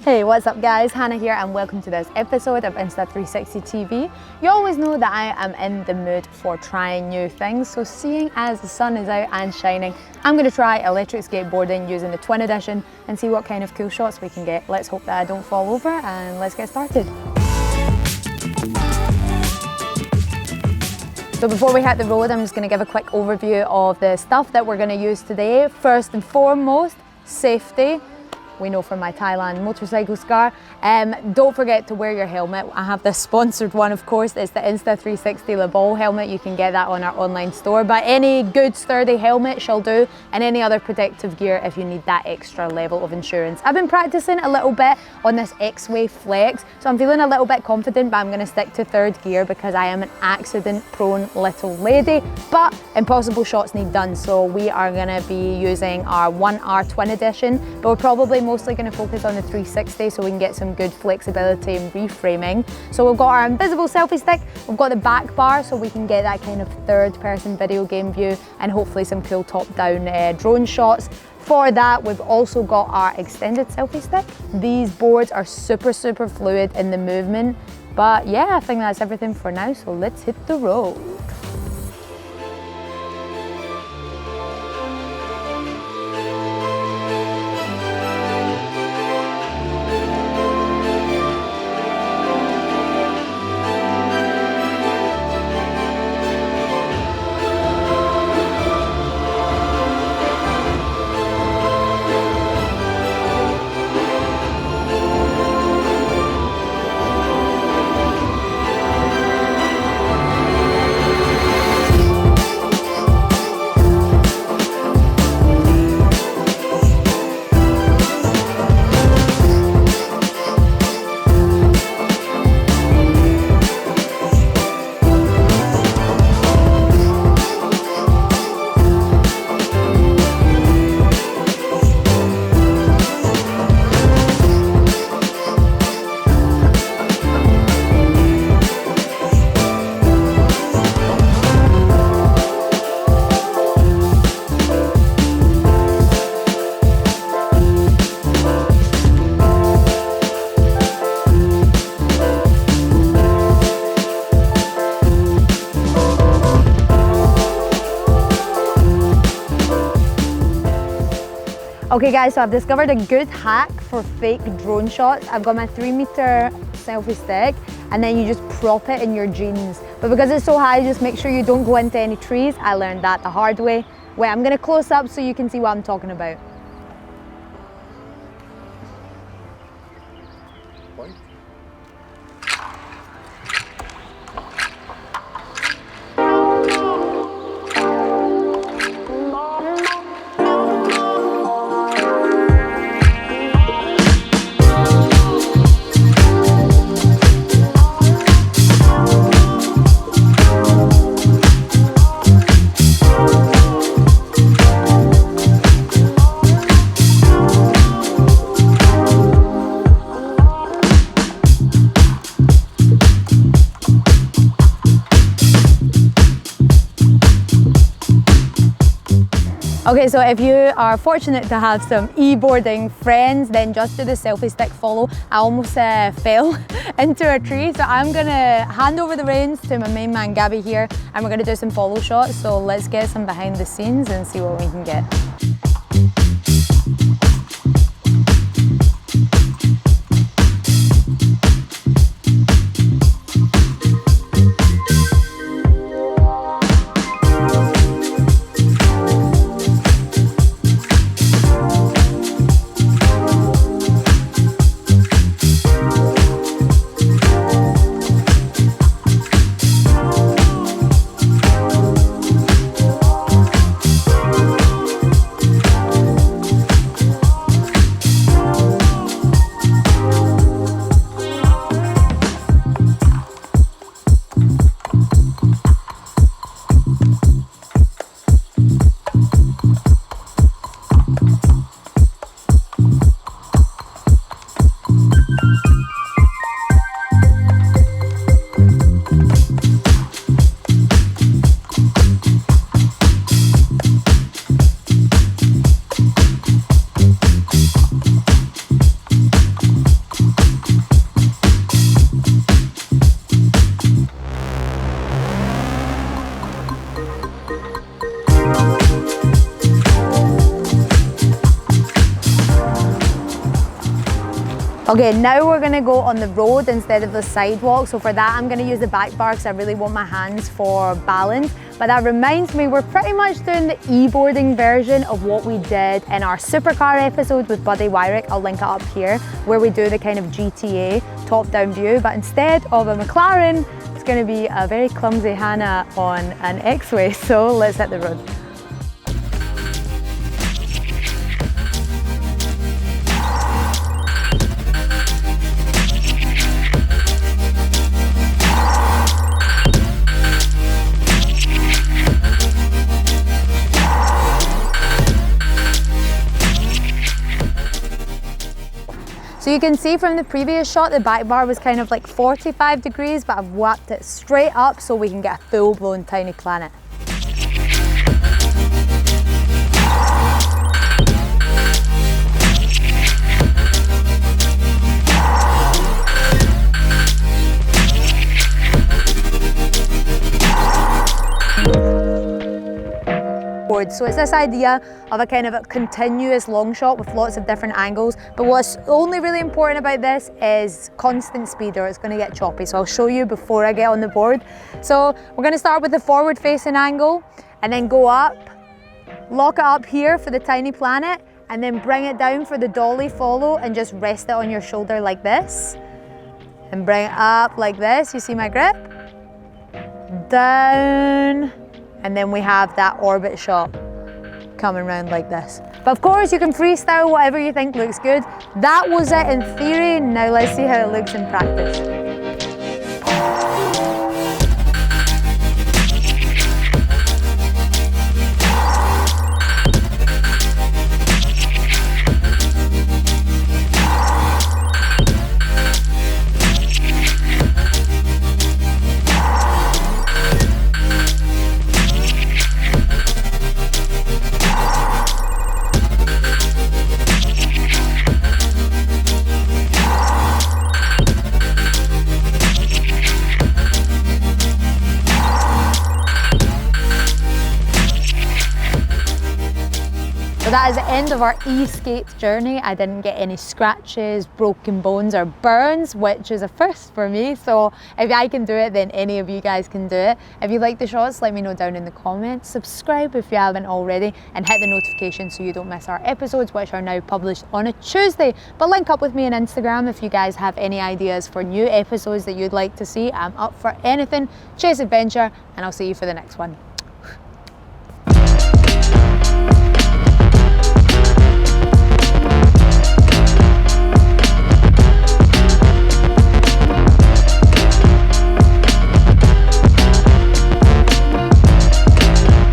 Hey, what's up guys? Hannah here and welcome to this episode of Insta360 TV. You always know that I am in the mood for trying new things, so seeing as the sun is out and shining, I'm going to try electric skateboarding using the Twin Edition and see what kind of cool shots we can get. Let's hope that I don't fall over and let's get started. So before we hit the road, I'm just going to give a quick overview of the stuff that we're going to use today. First and foremost, safety. We know from my Thailand motorcycle scar. Don't forget to wear your helmet. I have this sponsored one, of course. It's the Insta360 Le Ball helmet. You can get that on our online store. But any good sturdy helmet shall do, and any other protective gear if you need that extra level of insurance. I've been practicing a little bit on this X-Way Flex, so I'm feeling a little bit confident, but I'm going to stick to third gear because I am an accident-prone little lady. But impossible shots need done, so we are going to be using our ONE R Twin Edition, but we're probably mostly going to focus on the 360 so we can get some good flexibility and reframing. So we've got our invisible selfie stick, we've got the back bar so we can get that kind of third person video game view and hopefully some cool top down drone shots. For that, we've also got our extended selfie stick. These boards are super fluid in the movement, but yeah, I think that's everything for now, so let's hit the road. Okay guys, so I've discovered a good hack for fake drone shots. I've got my 3-meter selfie stick and then you just prop it in your jeans. But because it's so high, just make sure you don't go into any trees. I learned that the hard way. Wait, I'm gonna close up so you can see what I'm talking about. Okay, so if you are fortunate to have some e-boarding friends, then just do the selfie stick follow. I almost fell into a tree, so I'm gonna hand over the reins to my main man Gabby here, and we're gonna do some follow shots. So let's get some behind the scenes and see what we can get. Okay, now we're gonna go on the road instead of the sidewalk. So for that, I'm gonna use the back bar because I really want my hands for balance. But that reminds me, we're pretty much doing the e-boarding version of what we did in our supercar episode with Buddy Wyrick. I'll link it up here, where we do the kind of GTA top-down view. But instead of a McLaren, it's gonna be a very clumsy Hannah on an X-Way. So let's hit the road. So you can see from the previous shot, the back bar was kind of like 45 degrees, but I've whacked it straight up so we can get a full-blown tiny planet. So it's this idea of a kind of a continuous long shot with lots of different angles. But what's only really important about this is constant speed, or it's going to get choppy. So I'll show you before I get on the board. So we're going to start with the forward facing angle and then go up, lock it up here for the tiny planet, and then bring it down for the dolly follow and just rest it on your shoulder like this. And bring it up like this. You see my grip? Down. And then we have that orbit shot coming around like this. But of course you can freestyle whatever you think looks good. That was it in theory, now let's see how it looks in practice. That is the end of our e-skate journey. I didn't get any scratches, broken bones or burns, which is a first for me. So if I can do it, then any of you guys can do it. If you like the shots, let me know down in the comments. Subscribe if you haven't already and hit the notification so you don't miss our episodes, which are now published on a Tuesday. But link up with me on Instagram if you guys have any ideas for new episodes that you'd like to see. I'm up for anything. Chase adventure, and I'll see you for the next one.